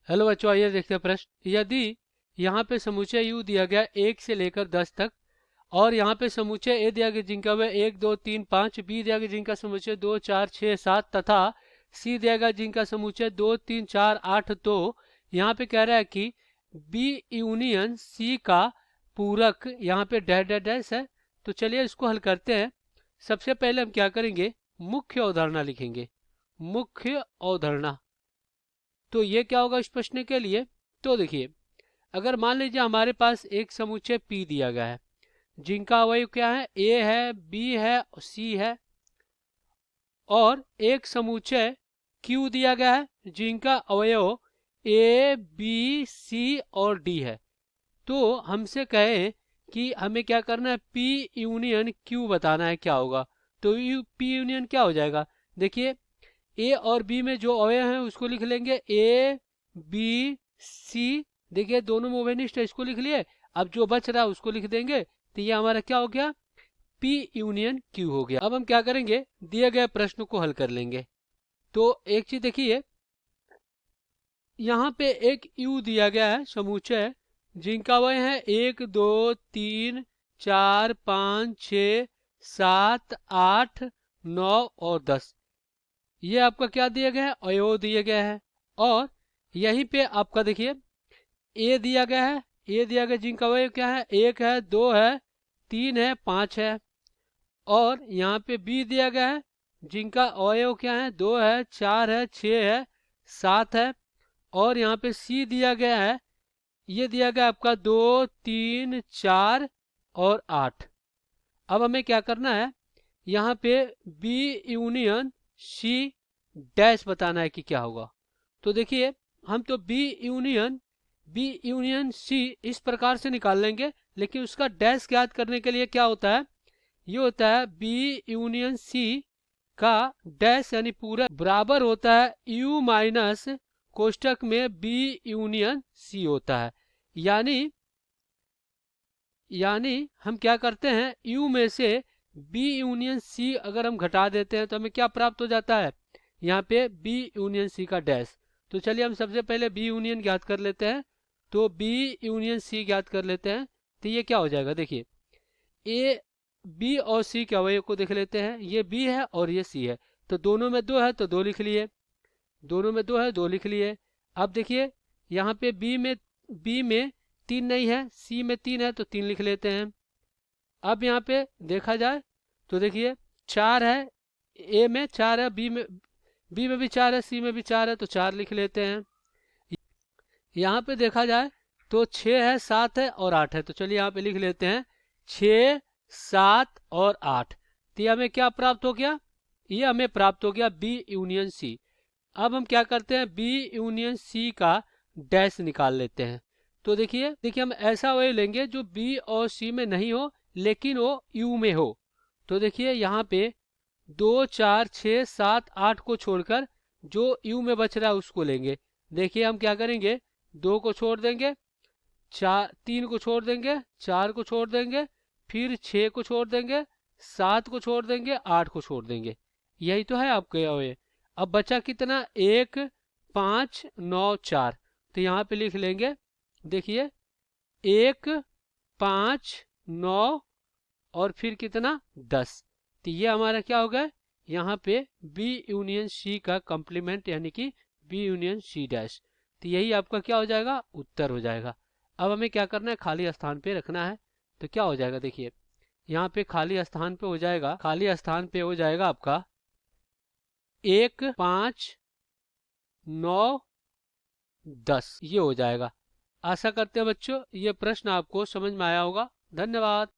Hello बच्चों, आइए देखते हैं प्रश्न। यदि यहाँ पे समुच्चय U दिया गया 1 से लेकर 10 तक और यहाँ पे समुच्चय A दिया गया जिनका वह 1 2 3 5, B दिया गया जिनका समुच्चय 2 4 6 7 तथा C दिया गया जिनका समुच्चय 2 3 4 8, तो यहाँ पे कह रहा है कि B यूनियन C का पूरक यहाँ पे डैश डैश डैश है। तो चलिए इसको हल करते हैं। सबसे पहले हम क्या करेंगे, मुख्य अवधारणा लिखेंगे। मुख्य अवधारणा, तो ये क्या होगा इस प्रश्न के लिए। तो देखिए, अगर मान लीजिए हमारे पास एक समुच्चय P दिया गया है जिनका अवयव क्या है, A है, B है, C है, और एक समुच्चय Q दिया गया है जिनका अवयव A, B, C और D है। तो हमसे कहे कि हमें क्या करना है, P यूनियन Q बताना है, क्या होगा। तो P यूनियन क्या हो जाएगा, देखिए ए और बी में जो अवयव हैं उसको लिख लेंगे ए बी सी। देखिए दोनों में उभयनिष्ठ है, इसको लिख लिए। अब जो बच रहा है उसको लिख देंगे, तो ये हमारा क्या हो गया, पी यूनियन क्यू हो गया। अब हम क्या करेंगे, दिए गए प्रश्न को हल कर लेंगे। तो एक चीज देखिए, यहाँ पे एक यू दिया गया है समुच्चय जिनका वह है 1 2 3 4 5 6 7 8 9 और 10। ये आपका क्या दिया गया है, अवयव दिया गया है। और यहीं पे आपका देखिए ए दिया गया है, ए दिया गया जिनका अवयव क्या है, 1 है, 2 है, 3 है, 5 है। और यहाँ पे बी दिया गया है जिनका अवयव क्या है, 2 है, 4 है, 6 है, 7 है। और यहाँ पे सी दिया गया है, ये दिया गया आपका 2 3 4 और 8। अब हमें क्या करना है, यहाँ पे बी यूनियन सी डैश बताना है कि क्या होगा। तो देखिए, हम तो बी यूनियन सी इस प्रकार से निकाल लेंगे, लेकिन उसका डैश ज्ञात करने के लिए क्या होता है, ये होता है बी यूनियन सी का डैश यानी पूरा बराबर होता है यू माइनस कोष्टक में बी यूनियन सी होता है। यानी हम क्या करते हैं, यू में से बी यूनियन सी अगर हम घटा देते हैं तो हमें क्या प्राप्त हो जाता है, यहाँ पे बी यूनियन सी का डैश। तो चलिए हम सबसे पहले बी यूनियन ज्ञात कर लेते हैं। तो बी यूनियन सी ज्ञात कर लेते हैं। तो ये क्या हो जाएगा, देखिए ए बी और सी के अवयव को देख लेते हैं। ये बी है और ये सी है, तो दोनों में 2 है तो 2 लिख लिए, दोनों में 2 है 2 लिख लिए। अब देखिए यहाँ पे बी में 3 नहीं है, सी में 3 है तो 3 लिख लेते हैं। अब यहाँ पे देखा जाए तो देखिए 4 है, ए में 4 है, बी में भी 4 है, सी में भी 4 है तो 4 लिख लेते हैं। यहाँ पे देखा जाए तो 6 है, 7 है और 8 है, तो चलिए यहाँ पे लिख लेते हैं 6 7 और 8। तो ये हमें क्या प्राप्त हो गया, ये हमें प्राप्त हो गया बी यूनियन सी। अब हम क्या करते हैं, बी यूनियन सी का डैश निकाल लेते हैं। तो देखिए हम ऐसा वे लेंगे जो बी और सी में नहीं हो लेकिन वो यू में हो। तो देखिए यहाँ पे 2 4 6 7 8 को छोड़कर जो यू में बच रहा है उसको लेंगे। देखिए हम क्या करेंगे, 2 को छोड़ देंगे, 3 को छोड़ देंगे, 4 को छोड़ देंगे, फिर 6 को छोड़ देंगे, 7 को छोड़ देंगे, 8 को छोड़ देंगे। यही तो है आपके अवयव। अब बचा कितना, 1 5 9 4। तो यहाँ पे लिख लेंगे, देखिए 1 5 9 और फिर कितना 10। तो ये हमारा क्या हो गया, यहाँ पे बी यूनियन सी का कॉम्प्लीमेंट यानी कि बी यूनियन सी डैश। तो यही आपका क्या हो जाएगा, उत्तर हो जाएगा। अब हमें क्या करना है, खाली स्थान पे रखना है। तो क्या हो जाएगा, देखिए यहाँ पे खाली स्थान पे हो जाएगा, खाली स्थान पे हो जाएगा आपका 1 5 9 10, ये हो जाएगा। आशा करते हैं बच्चों ये प्रश्न आपको समझ में आया होगा। धन्यवाद।